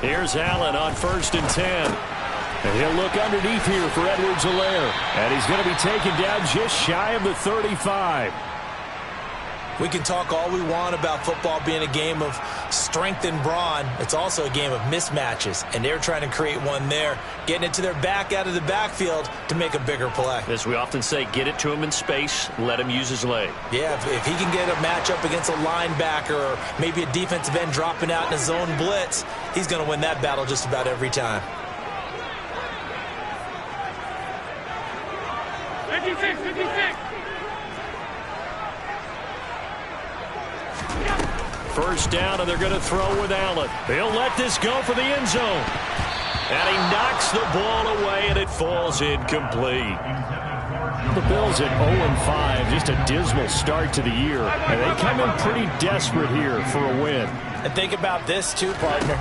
Here's Allen on 1st and 10. And he'll look underneath here for Edwards-Helaire. And he's going to be taken down just shy of the 35. We can talk all we want about football being a game of strength and brawn. It's also a game of mismatches, and they're trying to create one there, getting it to their back out of the backfield to make a bigger play. As we often say, get it to him in space, let him use his leg. Yeah, if he can get a matchup against a linebacker or maybe a defensive end dropping out in a zone blitz, he's going to win that battle just about every time. 56. First down, and they're going to throw with Allen. He'll let this go for the end zone. And he knocks the ball away, and it falls incomplete. The Bills at 0-5, just a dismal start to the year. And they come in pretty desperate here for a win. And think about this, too, partner.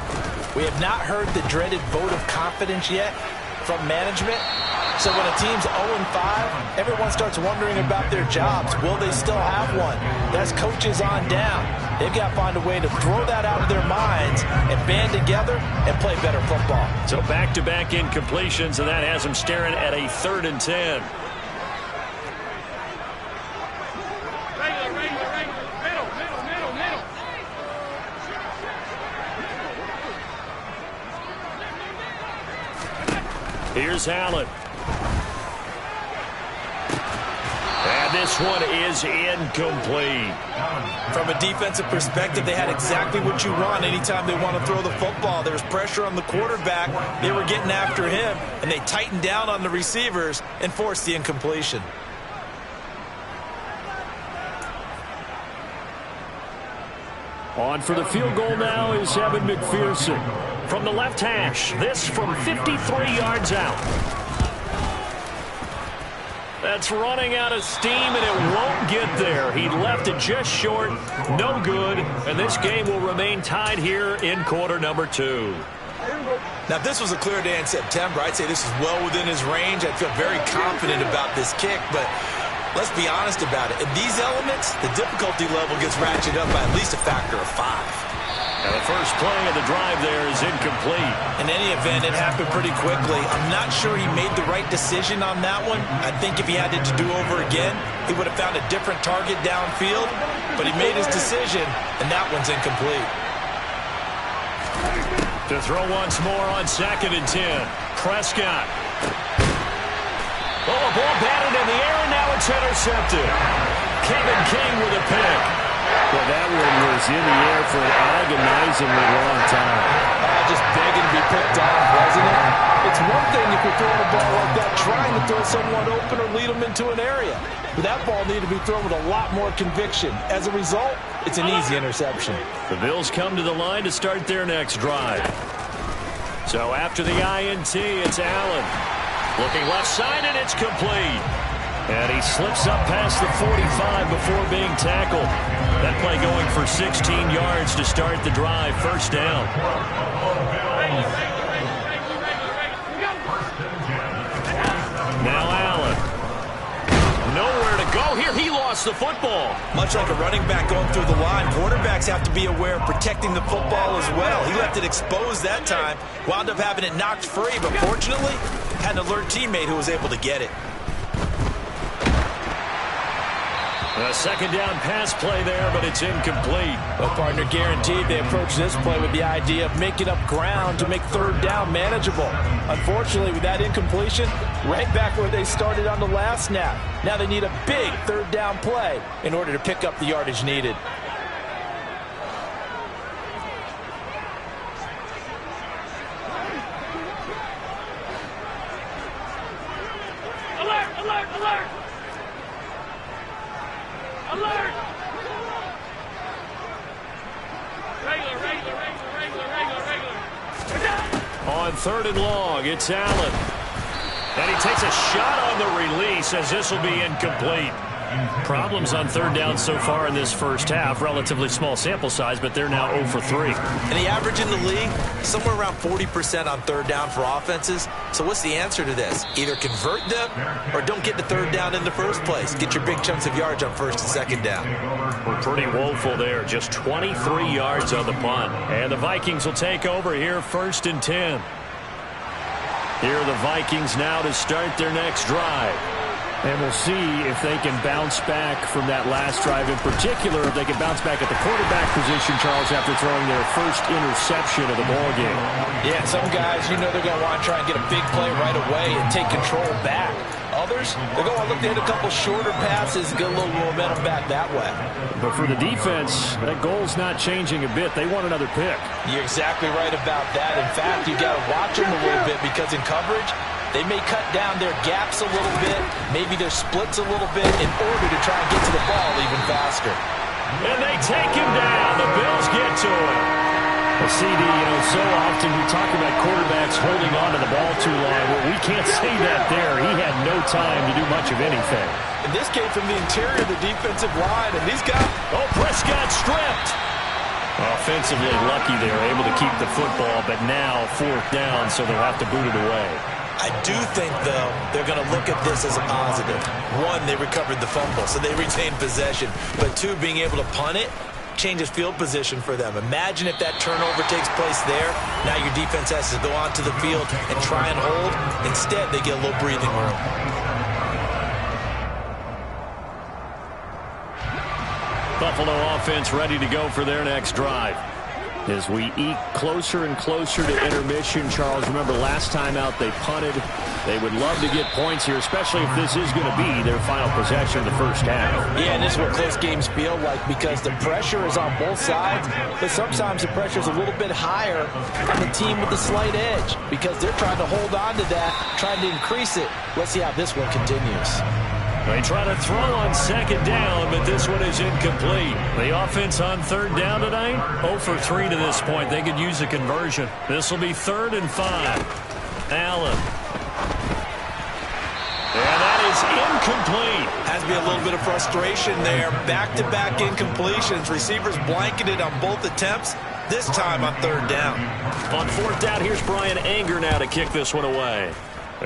We have not heard the dreaded vote of confidence yet from management. So when a team's 0-5, everyone starts wondering about their jobs. Will they still have one? That's coaches on down. They've got to find a way to throw that out of their minds and band together and play better football. So back-to-back incompletions, and that has them staring at a 3rd and 10. Here's Allen. And this one is incomplete. From a defensive perspective, they had exactly what you want anytime they want to throw the football. There was pressure on the quarterback. They were getting after him, and they tightened down on the receivers and forced the incompletion. On for the field goal now is Evan McPherson. From the left hash, this from 53 yards out. That's running out of steam, and it won't get there. He left it just short, no good, and this game will remain tied here in quarter number 2. Now, if this was a clear day in September, I'd say this is well within his range. I'd feel very confident about this kick, but let's be honest about it. In these elements, the difficulty level gets ratcheted up by at least a factor of 5. And the first play of the drive there is incomplete. In any event, it happened pretty quickly. I'm not sure he made the right decision on that one. I think if he had it to do over again, he would have found a different target downfield. But he made his decision, and that one's incomplete. To throw once more on 2nd and 10. Prescott. Oh, a ball batted in the air, and now it's intercepted. Kevin King with a pick. Well, that one was in the air for an agonizingly long time. Just begging to be picked off, wasn't it? It's one thing if you're throwing a ball like that, trying to throw someone open or lead them into an area. But that ball needed to be thrown with a lot more conviction. As a result, it's an easy interception. The Bills come to the line to start their next drive. So after the INT, it's Allen. Looking left side, and it's complete. And he slips up past the 45 before being tackled. That play going for 16 yards to start the drive. First down. Now Allen. Nowhere to go here. He lost the football. Much like a running back going through the line, quarterbacks have to be aware of protecting the football as well. He left it exposed that time, wound up having it knocked free, but fortunately had an alert teammate who was able to get it. A second down pass play there, but it's incomplete. Well, partner, guaranteed they approach this play with the idea of making up ground to make 3rd down manageable. Unfortunately, with that incompletion, right back where they started on the last snap. Now they need a big 3rd down play in order to pick up the yardage needed. Alert! Alert! Alert! Alert! Regular. On 3rd and long, it's Allen. And he takes a shot on the release as this will be incomplete. Problems on third down so far in this first half. Relatively small sample size, but they're now 0 for 3. And the average in the league, somewhere around 40% on third down for offenses. So what's the answer to this? Either convert them or don't get to third down in the first place. Get your big chunks of yards on first and second down. We're pretty woeful there. Just 23 yards on the punt. And the Vikings will take over here, 1st and 10. Here are the Vikings now to start their next drive. And we'll see if they can bounce back from that last drive. In particular, if they can bounce back at the quarterback position, Charles, after throwing their first interception of the ballgame. Yeah, some guys, you know they're going to want to try and get a big play right away and take control back. Others, they're going to look to hit a couple shorter passes and get a little momentum back that way. But for the defense, that goal's not changing a bit. They want another pick. You're exactly right about that. In fact, you got to watch them a little bit because in coverage, they may cut down their gaps a little bit, maybe their splits a little bit in order to try and get to the ball even faster. And they take him down. The Bills get to him. Well, CD, so often we talk about quarterbacks holding on to the ball too long. Well, we can't say that there. He had no time to do much of anything. And this came from the interior of the defensive line, and these guys... Oh, Prescott stripped. Offensively lucky they were able to keep the football, but now 4th down, so they'll have to boot it away. I do think, though, they're going to look at this as a positive. 1, they recovered the fumble, so they retained possession. But 2, being able to punt it changes field position for them. Imagine if that turnover takes place there. Now your defense has to go onto the field and try and hold. Instead, they get a little breathing room. Buffalo offense ready to go for their next drive. As we eke closer and closer to intermission, Charles, remember last time out they punted. They would love to get points here, especially if this is going to be their final possession of the first half. Yeah, and this is what close games feel like because the pressure is on both sides, but sometimes the pressure is a little bit higher on the team with the slight edge because they're trying to hold on to that, trying to increase it. Let's see how this one continues. They try to throw on 2nd down, but this one is incomplete. The offense on 3rd down tonight, 0 for 3 to this point. They could use a conversion. This will be 3rd and 5. Allen. And that is incomplete. Has to be a little bit of frustration there. Back-to-back incompletions. Receivers blanketed on both attempts, this time on 3rd down. On 4th down, here's Brian Anger now to kick this one away.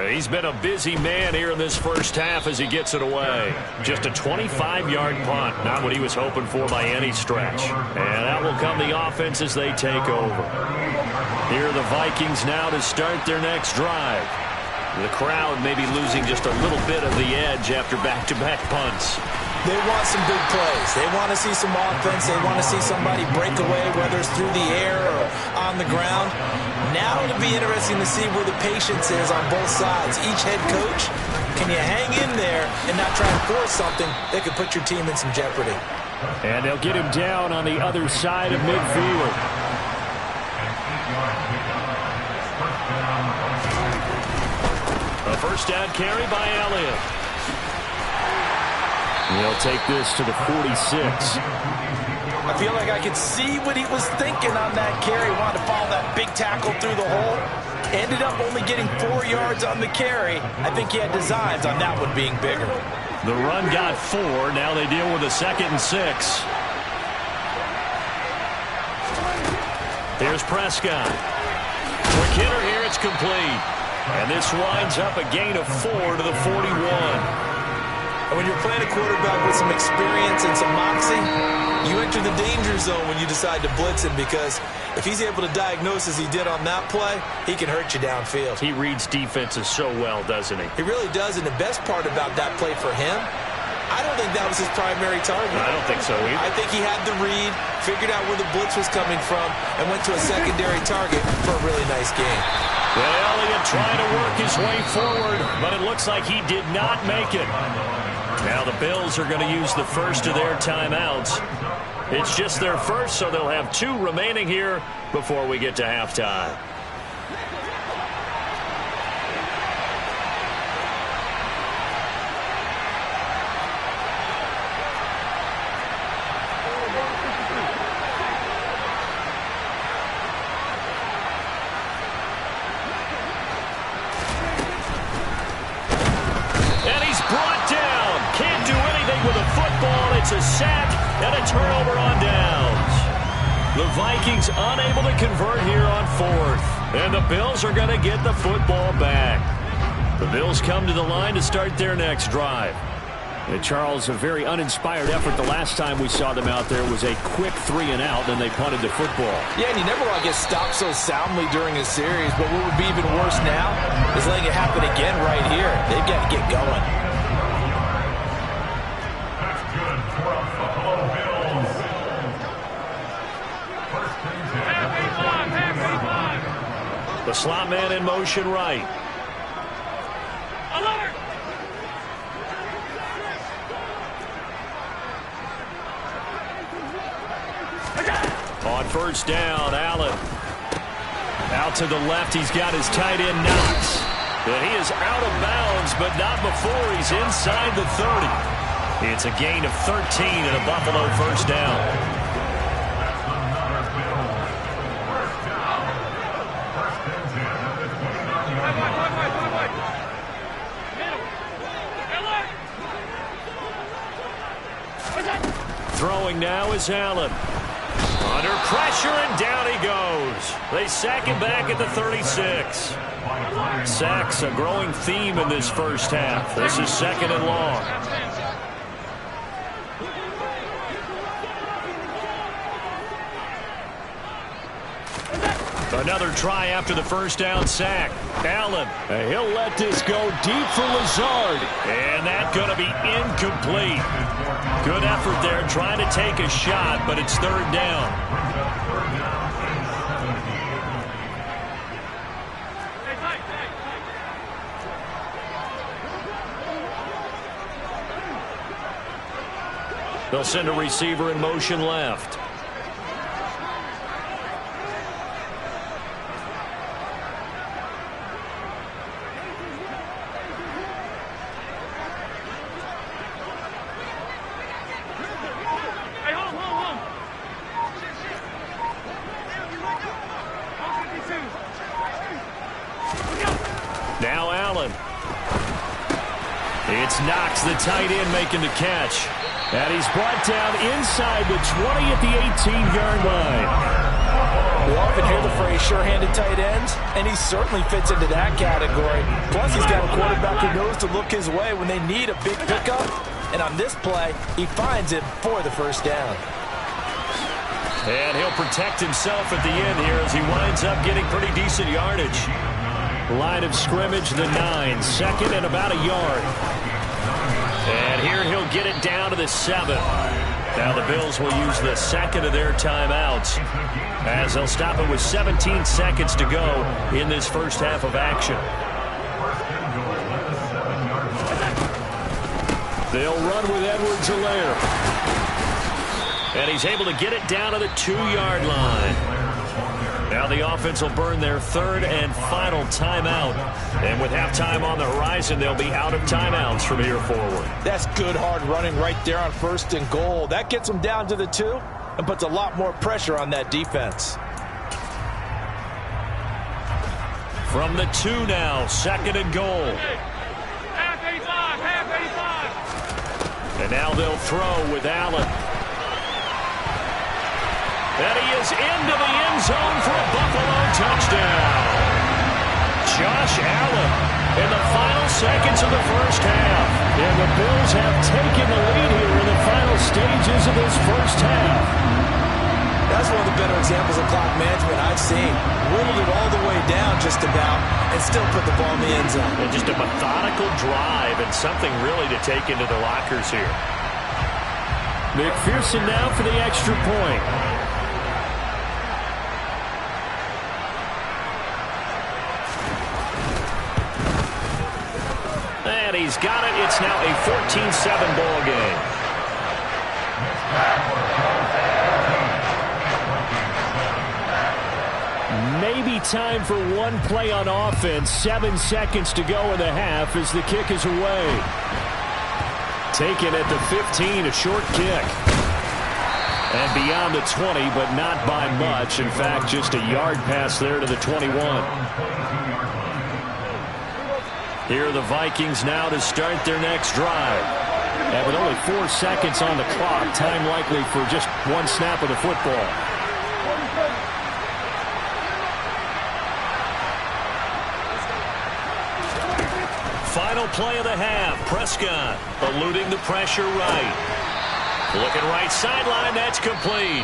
He's been a busy man here in this first half as he gets it away. Just a 25-yard punt, not what he was hoping for by any stretch. And that will come the offense as they take over. Here are the Vikings now to start their next drive. The crowd may be losing just a little bit of the edge after back-to-back punts. They want some big plays. They want to see some offense. They want to see somebody break away, whether it's through the air or on the ground. Now it'll be interesting to see where the patience is on both sides. Each head coach, can you hang in there and not try and force something that could put your team in some jeopardy? And they'll get him down on the other side of midfield. A first down carry by Elliott. He'll take this to the 46. I feel like I could see what he was thinking on that carry. Wanted to follow that big tackle through the hole. Ended up only getting 4 yards on the carry. I think he had designs on that one being bigger. The run got 4. Now they deal with a 2nd and 6. Here's Prescott. Quick hitter here. It's complete. And this winds up a gain of 4 to the 41. And when you're playing a quarterback with some experience and some moxie, you enter the danger zone when you decide to blitz him because if he's able to diagnose as he did on that play, he can hurt you downfield. He reads defenses so well, doesn't he? He really does, and the best part about that play for him, I don't think that was his primary target. I don't think so either. I think he had the read, figured out where the blitz was coming from, and went to a secondary target for a really nice game. Well, Elliott trying to work his way forward, but it looks like he did not make it. Now the Bills are going to use the first of their timeouts. It's just their first, so they'll have 2 remaining here before we get to halftime. And he's brought down. Can't do anything with football. It's a sack and a turnover on downs. The Vikings unable to convert here on fourth. And the Bills are going to get the football back. The Bills come to the line to start their next drive. And Charles, a very uninspired effort. The last time we saw them out there was a quick 3-and-out, then they punted the football. Yeah, and you never want to get stopped so soundly during a series, but what would be even worse now is letting it happen again right here. They've got to get going. That's good for a Buffalo Bills. The slot man in motion right. Alert! On first down, Allen. Out to the left, he's got his tight end, Knox. And he is out of bounds, but not before he's inside the 30. It's a gain of 13 and a Buffalo first down. Throwing now is Allen. Under pressure, and down he goes. They sack him back at the 36. Sacks a growing theme in this first half. This is second and long. Another try after the first down sack. Allen, he'll let this go deep for Lazard. And that's going to be incomplete. Good effort there trying to take a shot, but it's third down. They'll send a receiver in motion left. Now Allen. It's Knox, the tight end, making the catch. And he's brought down inside the 20 at the 18-yard line. We often hear the phrase sure-handed tight ends, and he certainly fits into that category. Plus, he's got a quarterback who knows to look his way when they need a big pickup. And on this play, he finds it for the first down. And he'll protect himself at the end here as he winds up getting pretty decent yardage. Line of scrimmage, the 9. Second and about a yard. And here he'll get it down to the 7. Now the Bills will use the second of their timeouts as they'll stop it with 17 seconds to go in this first half of action. They'll run with Edwards-Helaire. And he's able to get it down to the 2-yard line. Now the offense will burn their third and final timeout. And with halftime on the horizon, they'll be out of timeouts from here forward. That's good hard running right there on first and goal. That gets them down to the 2 and puts a lot more pressure on that defense. From the 2 now, second and goal. Half 85, half 85. And now they'll throw with Allen. And he is into the end zone for a Buffalo touchdown. Josh Allen in the final seconds of the first half. And the Bills have taken the lead here in the final stages of this first half. That's one of the better examples of clock management I've seen. Whittled it all the way down just about and still put the ball in the end zone. And just a methodical drive and something really to take into the lockers here. McPherson now for the extra point. And he's got it. It's now a 14-7 ball game. Maybe time for one play on offense. 7 seconds to go in the half as the kick is away. Taken at the 15, a short kick. And beyond the 20, but not by much. In fact, just a yard pass there to the 21. Here are the Vikings now to start their next drive. And with only 4 seconds on the clock, time likely for just one snap of the football. Final play of the half. Prescott eluding the pressure right. Looking right sideline. That's complete.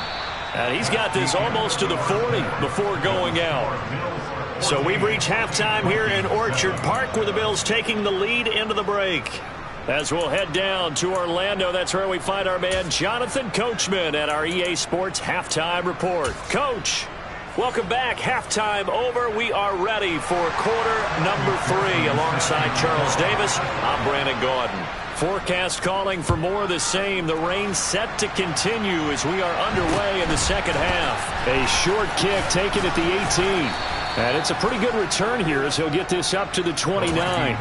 And he's got this almost to the 40 before going out. So we've reached halftime here in Orchard Park, where the Bills taking the lead into the break. As we'll head down to Orlando, that's where we find our man Jonathan Coachman at our EA Sports Halftime Report. Coach, welcome back. Halftime over. We are ready for quarter number 3. Alongside Charles Davis, I'm Brandon Gaudin. Forecast calling for more of the same. The rain set to continue as we are underway in the second half. A short kick taken at the 18. And it's a pretty good return here as he'll get this up to the 29.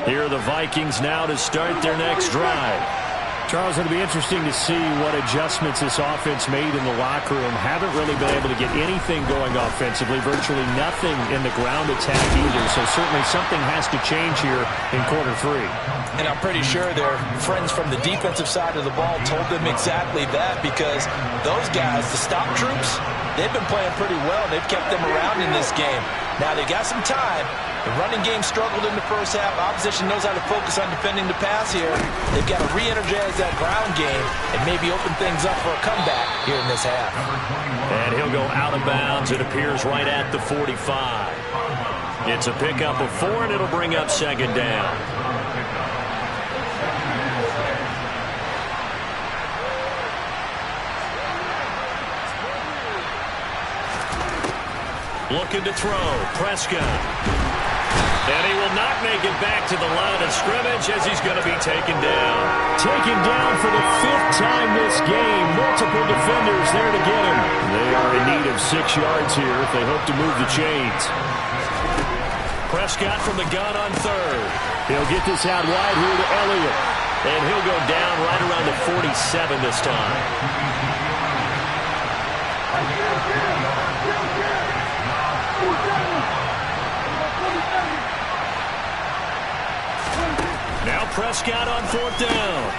Here are the Vikings now to start their next drive. Charles, it'll be interesting to see what adjustments this offense made in the locker room. Haven't really been able to get anything going offensively, virtually nothing in the ground attack either. So certainly something has to change here in quarter 3. And I'm pretty sure their friends from the defensive side of the ball told them exactly that, because those guys, the stop troops, they've been playing pretty well. They've kept them around in this game. Now they got some time. The running game struggled in the first half. Opposition knows how to focus on defending the pass here. They've got to re-energize that ground game and maybe open things up for a comeback here in this half. And he'll go out of bounds. It appears right at the 45. It's a pickup of 4, and it'll bring up second down. Looking to throw. Prescott. And he will not make it back to the line of scrimmage as he's going to be taken down. Taken down for the 5th time this game. Multiple defenders there to get him. They are in need of 6 yards here if they hope to move the chains. Prescott from the gun on 3rd. He'll get this out wide here to Elliott. And he'll go down right around the 47 this time. Now Prescott on 4th down.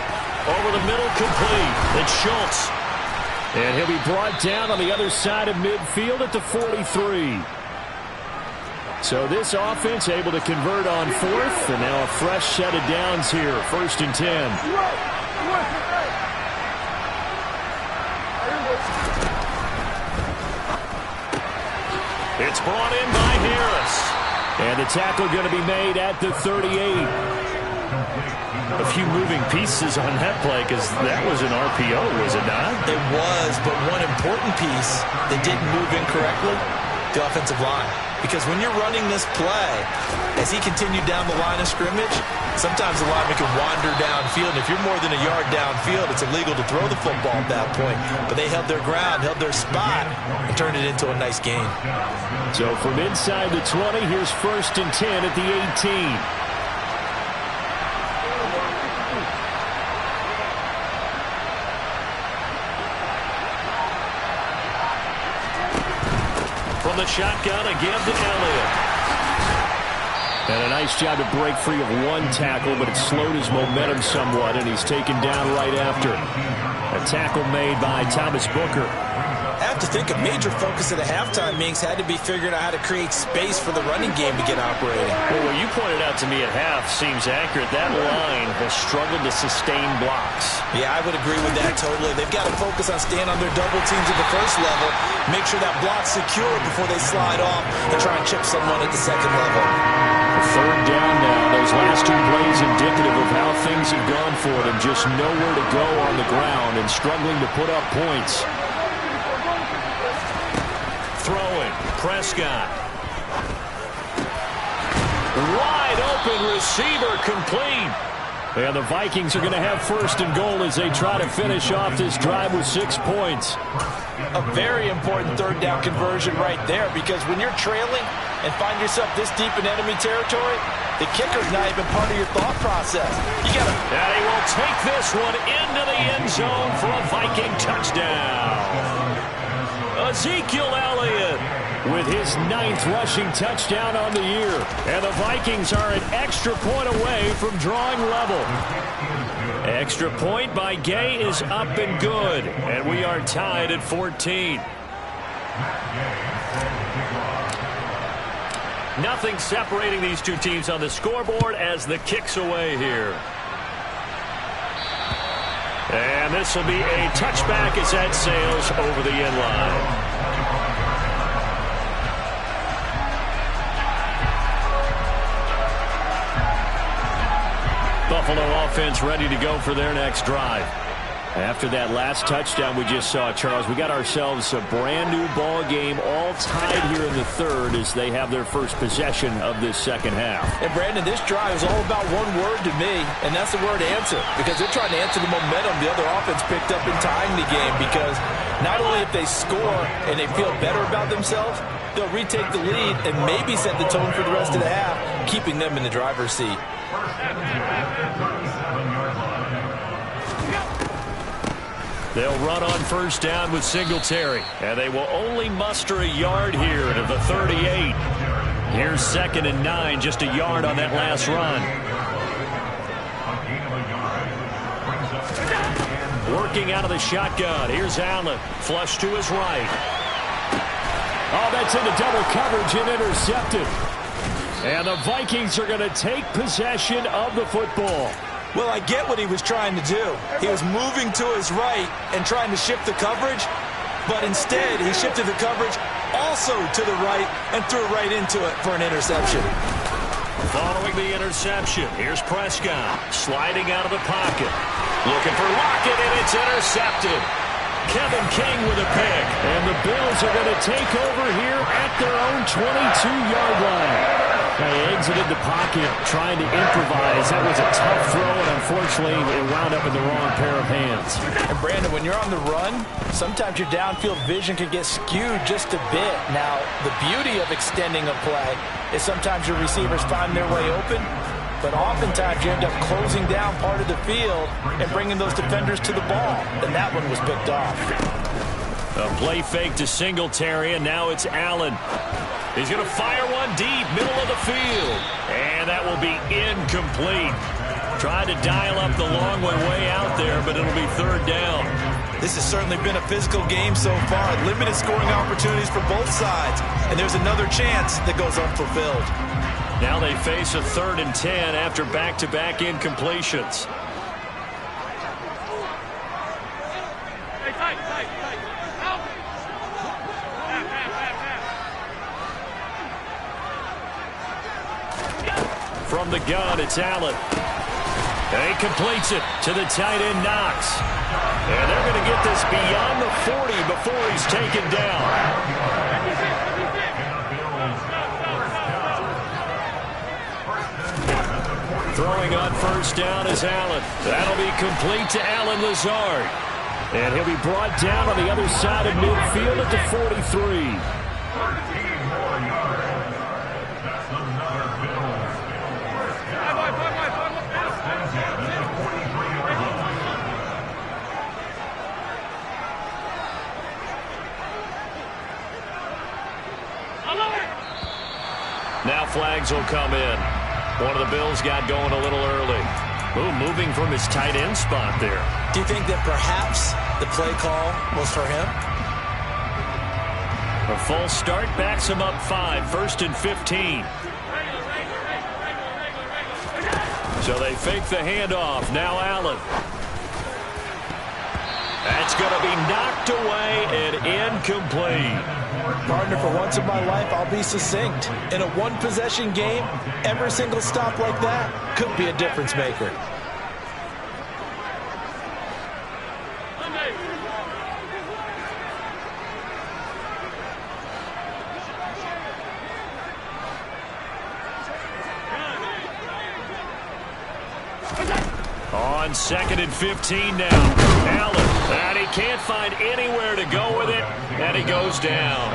Over the middle, complete. It's Schultz. And he'll be brought down on the other side of midfield at the 43. So this offense able to convert on 4th, and now a fresh set of downs here. 1st and 10. It's brought in by Harris. And the tackle going to be made at the 38. A few moving pieces on that play, because that was an RPO, was it not? It was, but one important piece that didn't move incorrectly, the offensive line. Because when you're running this play, as he continued down the line of scrimmage, sometimes the lineman can wander downfield. If you're more than a yard downfield, it's illegal to throw the football at that point. But they held their ground, held their spot, and turned it into a nice game. So from inside the 20, here's 1st and 10 at the 18. From the shotgun again to Elliott. And a nice job to break free of one tackle, but it slowed his momentum somewhat, and he's taken down right after. A tackle made by Thomas Booker. I have to think a major focus at the halftime meetings had to be figuring out how to create space for the running game to get operating. Well, what you pointed out to me at half seems accurate. That line has struggled to sustain blocks. Yeah, I would agree with that totally. They've got to focus on staying on their double teams at the first level, make sure that block's secure before they slide off and try and chip someone at the second level. 3rd down now. Those last 2 plays indicative of how things have gone for them. Just nowhere to go on the ground and struggling to put up points. Throwing. Prescott. Wide open receiver, complete. And the Vikings are going to have 1st and goal as they try to finish off this drive with 6 points. A very important 3rd down conversion right there, because when you're trailing and find yourself this deep in enemy territory, The kicker's not even part of your thought process. You got to... And he will take this one into the end zone for a Viking touchdown. Ezekiel Elliott with his 9th rushing touchdown on the year. And the Vikings are an extra point away from drawing level. Extra point by Gay is up and good. And we are tied at 14. Nothing separating these two teams on the scoreboard as the kick's away here. And this will be a touchback as that sails over the end line. Buffalo offense ready to go for their next drive. After that last touchdown we just saw, Charles, we got ourselves a brand new ball game, all tied here in the third as they have their first possession of this second half. And Brandon, this drive is all about one word to me, and that's the word answer, because they're trying to answer the momentum the other offense picked up in tying the game, because not only if they score and they feel better about themselves, they'll retake the lead and maybe set the tone for the rest of the half, keeping them in the driver's seat. They'll run on first down with Singletary, and they will only muster a yard here at the 38. Here's 2nd and 9, just a yard on that last run. Working out of the shotgun. Here's Allen, flush to his right. Oh, that's into double coverage and intercepted. And the Vikings are going to take possession of the football. Well, I get what he was trying to do. He was moving to his right and trying to shift the coverage, but instead he shifted the coverage also to the right and threw right into it for an interception. Following the interception, here's Prescott sliding out of the pocket. Looking for Lockett, and it's intercepted. Kevin King with a pick. And the Bills are going to take over here at their own 22-yard line. They exited the pocket trying to improvise. That was a tough throw, and unfortunately it wound up in the wrong pair of hands. And Brandon, when you're on the run, sometimes your downfield vision can get skewed just a bit. Now, the beauty of extending a play is sometimes your receivers find their way open, but oftentimes you end up closing down part of the field and bringing those defenders to the ball. And that one was picked off. A play fake to Singletary, and now it's Allen. He's going to fire one deep, middle of the field. And that will be incomplete. Tried to dial up the long way out there, but it'll be 3rd down. This has certainly been a physical game so far. Limited scoring opportunities for both sides. And there's another chance that goes unfulfilled. Now they face a 3rd and 10 after back-to-back incompletions. From the gun, it's Allen. And he completes it to the tight end, Knox. And they're going to get this beyond the 40 before he's taken down. Throwing on first down is Allen. That'll be complete to Allen Lazard. And he'll be brought down on the other side of midfield at the 43. Now flags will come in. One of the Bills got going a little early. Ooh, moving from his tight end spot there. Do you think that perhaps the play call was for him? A false start backs him up 5, 1st and 15. So they fake the handoff. Now Allen. That's going to be knocked away and incomplete. Partner, for once in my life, I'll be succinct. In a one-possession game, every single stop like that could be a difference maker. On 2nd and 15 now. Allen, and he can't find anywhere to go with it, and he goes down.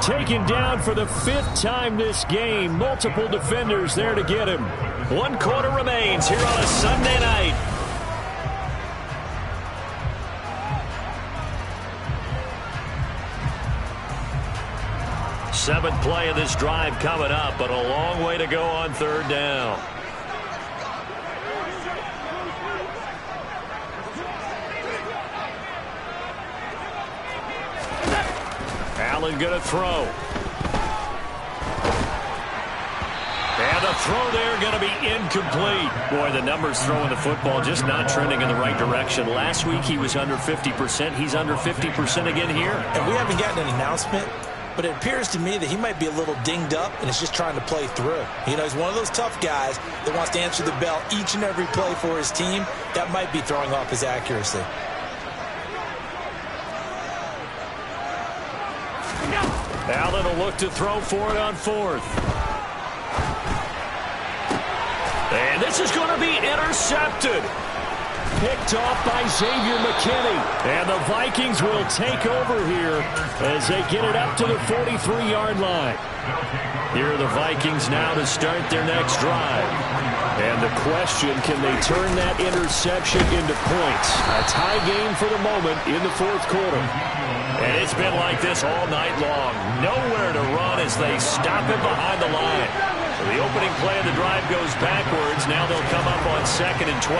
Taken down for the 5th time this game. Multiple defenders there to get him. 1 quarter remains here on a Sunday night. Seventh play of this drive coming up, but a long way to go on 3rd down. Allen going to throw. And the throw there going to be incomplete. Boy, the numbers throwing the football just not trending in the right direction. Last week he was under 50%. He's under 50% again here. And we haven't gotten an announcement, but it appears to me that he might be a little dinged up and is just trying to play through. You know, he's one of those tough guys that wants to answer the bell each and every play for his team. That might be throwing off his accuracy. Allen will look to throw for it on 4th. And this is going to be intercepted. Picked off by Xavier McKinney. And the Vikings will take over here as they get it up to the 43-yard line. Here are the Vikings now to start their next drive. And the question, can they turn that interception into points? A tie game for the moment in the 4th quarter. And it's been like this all night long. Nowhere to run as they stop him behind the line. So the opening play of the drive goes backwards. Now they'll come up on 2nd and 12.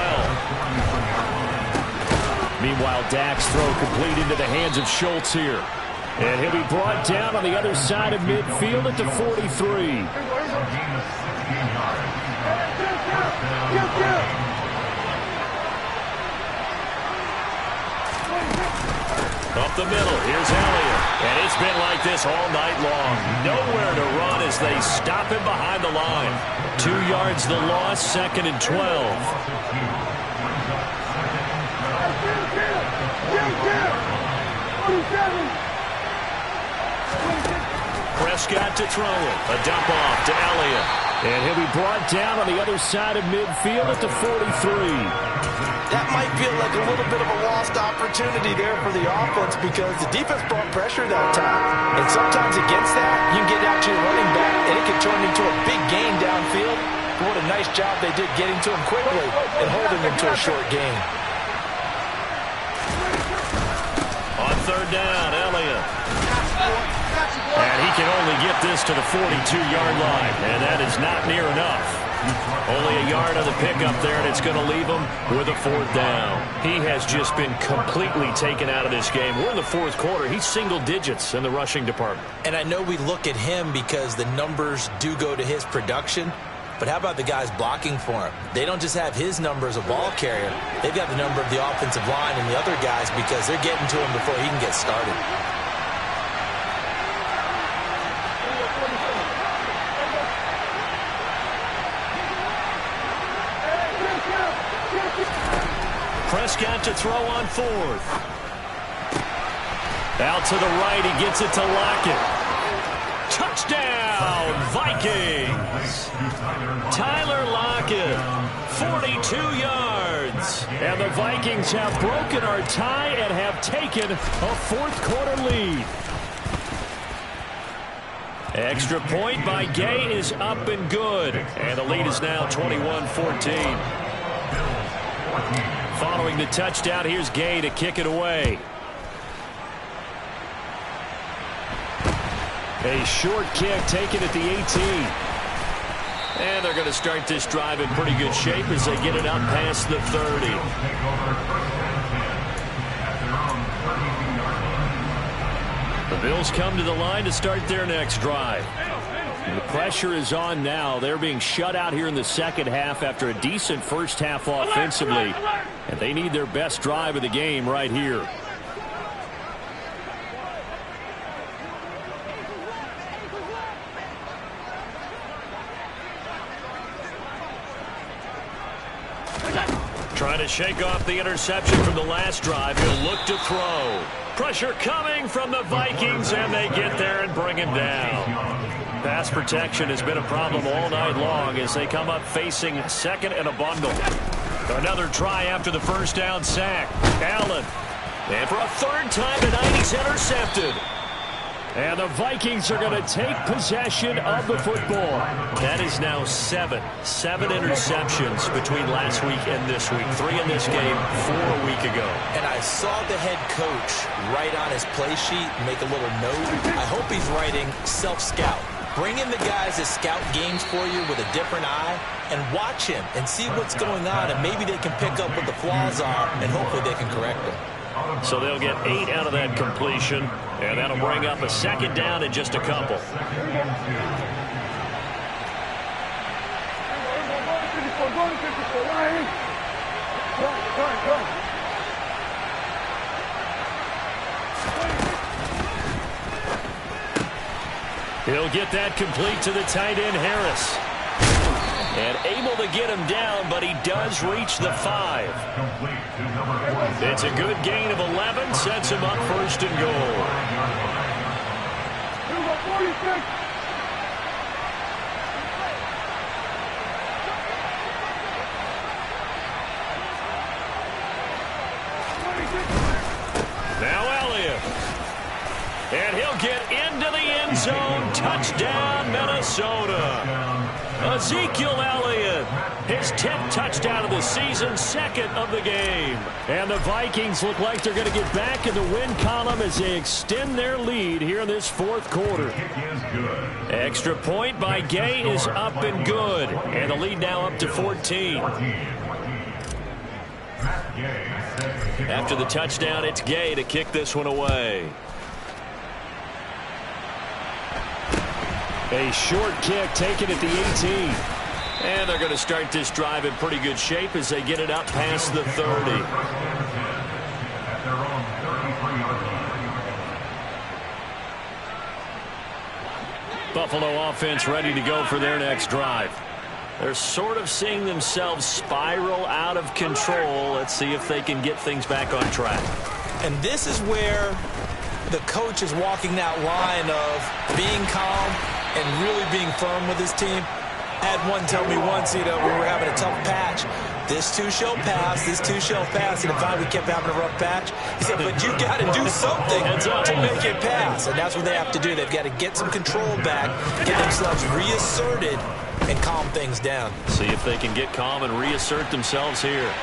Meanwhile, Dak's throw complete into the hands of Schultz here. And he'll be brought down on the other side of midfield at the 43. Up the middle, here's Elliott. And it's been like this all night long. Nowhere to run as they stop him behind the line. 2 yards the loss, 2nd and 12. Prescott to throw it. A dump off to Elliott. And he'll be brought down on the other side of midfield at the 43. That might feel like a little bit of a lost opportunity there for the offense because the defense brought pressure that time. And sometimes against that, you can get out to your running back, and it can turn into a big gain downfield. But what a nice job they did getting to him quickly and holding him to a short gain. On 3rd down, Elliott. And he can only get this to the 42-yard line, and that is not near enough. Only a yard on the pickup there, and it's going to leave him with a 4th down. He has just been completely taken out of this game. We're in the 4th quarter. He's single digits in the rushing department. And I know we look at him because the numbers do go to his production, but how about the guys blocking for him? They don't just have his number as a ball carrier. They've got the number of the offensive line and the other guys because they're getting to him before he can get started. Prescott to throw on 4th. Out to the right, he gets it to Lockett. Touchdown, Vikings! Tyler Lockett, 42 yards. And the Vikings have broken our tie and have taken a 4th quarter lead. Extra point by Gay is up and good. And the lead is now 21-14. Following the touchdown, here's Gay to kick it away. A short kick taken at the 18. And they're going to start this drive in pretty good shape as they get it up past the 30. The Bills come to the line to start their next drive. The pressure is on now. They're being shut out here in the 2nd half after a decent first half offensively. And they need their best drive of the game right here. Trying to shake off the interception from the last drive. He'll look to throw. Pressure coming from the Vikings, and they get there and bring him down. Pass protection has been a problem all night long as they come up facing 2nd and a bundle. Another try after the first down sack. Allen. And for a 3rd time tonight, he's intercepted. And the Vikings are going to take possession of the football. That is now seven interceptions between last week and this week. 3 in this game, 4 a week ago. And I saw the head coach write on his play sheet, make a little note. I hope he's writing self-scout. Bring in the guys that scout games for you with a different eye and watch him and see what's going on, and maybe they can pick up what the flaws are, and hopefully they can correct them. So they'll get 8 out of that completion, and that'll bring up a second down in just a couple. He'll get that complete to the tight end, Harris. And able to get him down, but he does reach the 5. It's a good gain of 11, sets him up first and goal. Now Elliott. And he'll get into the end zone. Touchdown, Minnesota. Ezekiel Elliott, his 10th touchdown of the season, 2nd of the game. And the Vikings look like they're going to get back in the win column as they extend their lead here in this 4th quarter. Extra point by Gay is up and good. And the lead now up to 14. After the touchdown, it's Gay to kick this one away. A short kick taken at the 18. And they're going to start this drive in pretty good shape as they get it up past the 30. Buffalo offense ready to go for their next drive. They're sort of seeing themselves spiral out of control. Let's see if they can get things back on track. And this is where the coach is walking that line of being calm and really being firm with his team. I had one tell me once, we were having a tough patch. This too shall pass, this too shall pass. And if we kept having a rough patch, he said, but you got to do something to make it pass. And that's what they have to do. They've got to get some control back, get themselves reasserted, and calm things down. See if they can get calm and reassert themselves here.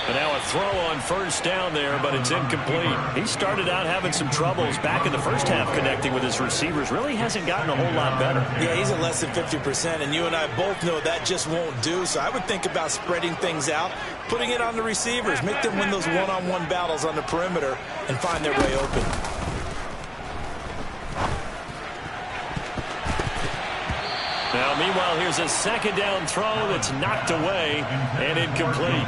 And now a throw on first down there, but it's incomplete. He started out having some troubles back in the first half connecting with his receivers. Really hasn't gotten a whole lot better. Yeah, he's at less than 50%, and you and I both know that just won't do. So I would think about spreading things out, putting it on the receivers, make them win those one-on-one battles on the perimeter, and find their way open. Now, meanwhile, here's a second down throw that's knocked away and incomplete.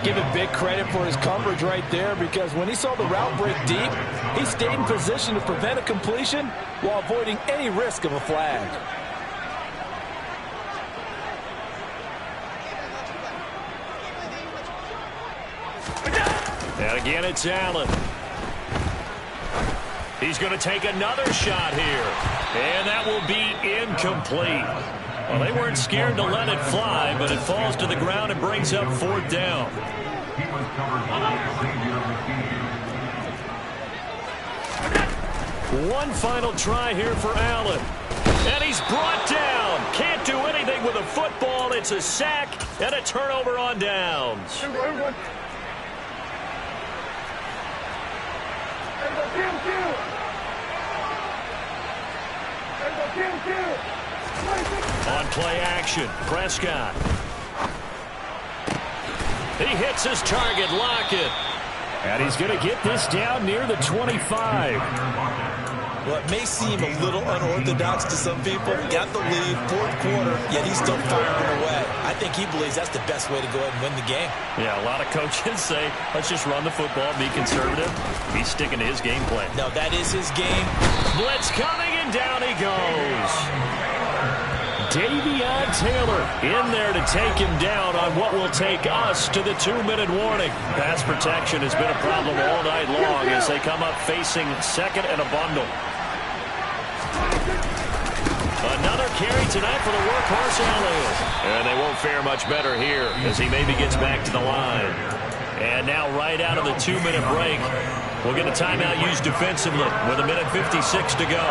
Give him big credit for his coverage right there, because when he saw the route break deep, he stayed in position to prevent a completion while avoiding any risk of a flag. And again, it's Allen. He's going to take another shot here. And that will be incomplete. Well, they weren't scared to let it fly, but it falls to the ground and brings up 4th down. One final try here for Allen. And he's brought down. Can't do anything with a football. It's a sack and a turnover on downs. On play action, Prescott. He hits his target, Lockett. And he's going to get this down near the 25. Well, it may seem a little unorthodox to some people. Got the lead, 4th quarter, yet he's still firing away. I think he believes that's the best way to go ahead and win the game. Yeah, a lot of coaches say, let's just run the football, be conservative. He's sticking to his game plan. No, that is his game. Blitz coming, and down he goes. Davion Taylor in there to take him down on what will take us to the 2-minute warning. Pass protection has been a problem all night long as they come up facing second and a bundle. Another carry tonight for the workhorse Elliott. And they won't fare much better here as he maybe gets back to the line. And now right out of the 2-minute break, We'll get a timeout used defensively with 1:56 to go.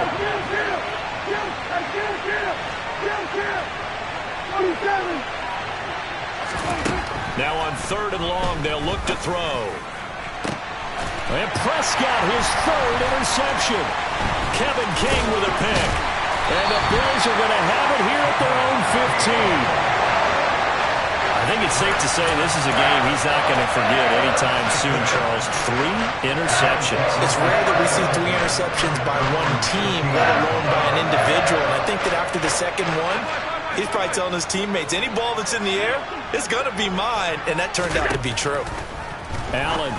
Now on 3rd and long, they'll look to throw. And Prescott, his 3rd interception. Kevin King with a pick. And the Bills are going to have it here at their own 15. I think it's safe to say this is a game he's not going to forget anytime soon, Charles. 3 interceptions. It's rare that we see 3 interceptions by one team, let alone by an individual. And I think that after the second one, he's probably telling his teammates, any ball that's in the air, it's going to be mine. And that turned out to be true. Allen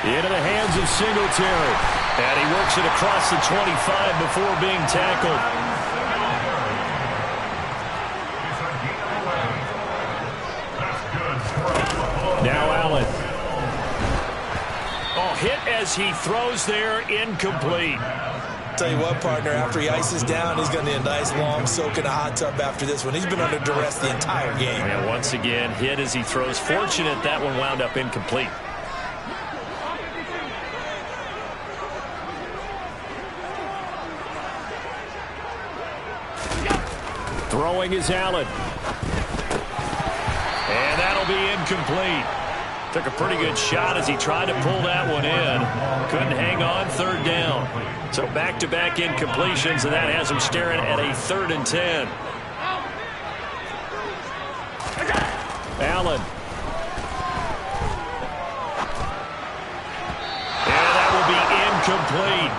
into the hands of Singletary. And he works it across the 25 before being tackled. Now Allen. Oh, hit as he throws there, incomplete. Tell you what, partner, after he ices down, he's going to need a nice long soak in a hot tub after this one. He's been under duress the entire game. And once again, hit as he throws. Fortunate that one wound up incomplete. Throwing is Allen. And that'll be incomplete. Took a pretty good shot as he tried to pull that one in. Couldn't hang on, 3rd down. So back-to-back incompletions, and that has him staring at a 3rd and 10. Allen. And that will be incomplete.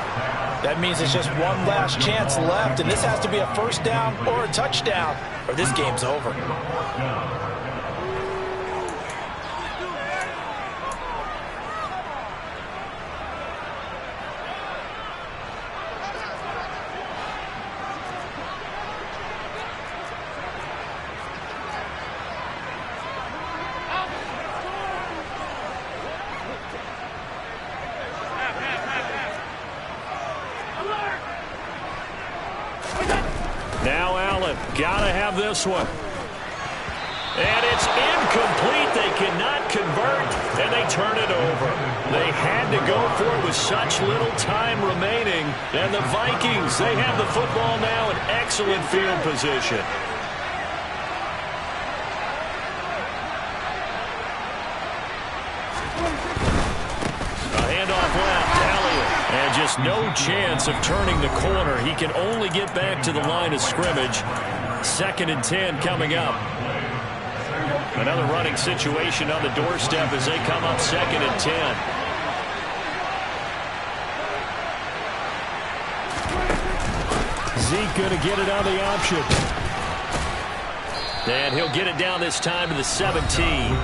That means it's just one last chance left, and this has to be a 1st down or a touchdown, or this game's over. Now Allen, gotta have this one. And it's incomplete. They cannot convert, and they turn it over. They had to go for it with such little time remaining. And the Vikings, they have the football now in excellent field position. A handoff left, Elliott. And just no chance of turning the corner. He can only get back to the line of scrimmage. 2nd and 10 coming up. Another running situation on the doorstep as they come up 2nd and 10. Zeke going to get it on the option. And he'll get it down this time to the 17.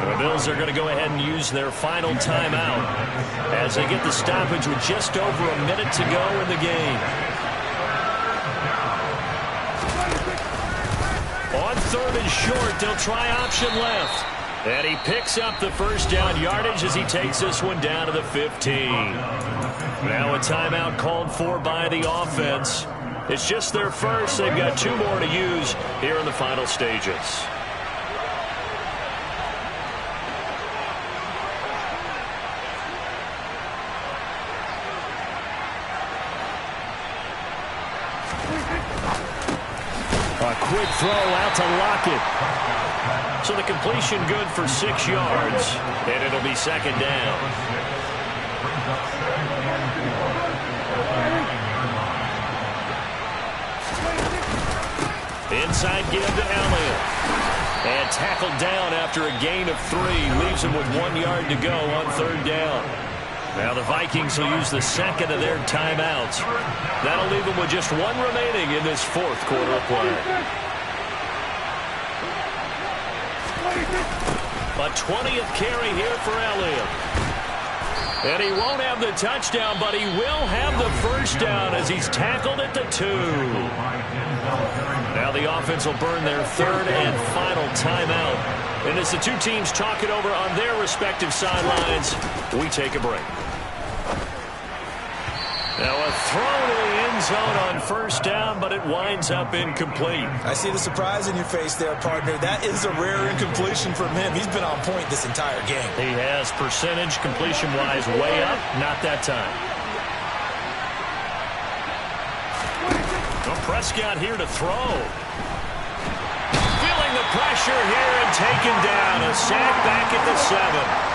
The Bills are going to go ahead and use their final timeout as they get the stoppage with just over a minute to go in the game. On 3rd and short, they'll try option left. And he picks up the 1st down yardage as he takes this one down to the 15. Now a timeout called for by the offense. It's just their first. They've got 2 more to use here in the final stages. A quick throw out to Lockett. So the completion good for 6 yards, and it'll be 2nd down. Inside give to Elliott. And tackled down after a gain of 3. Leaves him with 1 yard to go on 3rd down. Now the Vikings will use the 2nd of their timeouts. That'll leave them with just 1 remaining in this 4th quarter of play. A 20th carry here for Elliott. And he won't have the touchdown, but he will have the 1st down as he's tackled at the 2. Now the offense will burn their 3rd and final timeout. And as the 2 teams talk it over on their respective sidelines, we take a break. Now a throw to the end end zone on first down, but it winds up incomplete. I see the surprise in your face there, partner. That is a rare incompletion from him. He's been on point this entire game. He has percentage completion-wise way up, not that time. Well, Prescott here to throw. Feeling the pressure here and taken down. A sack back at the 7.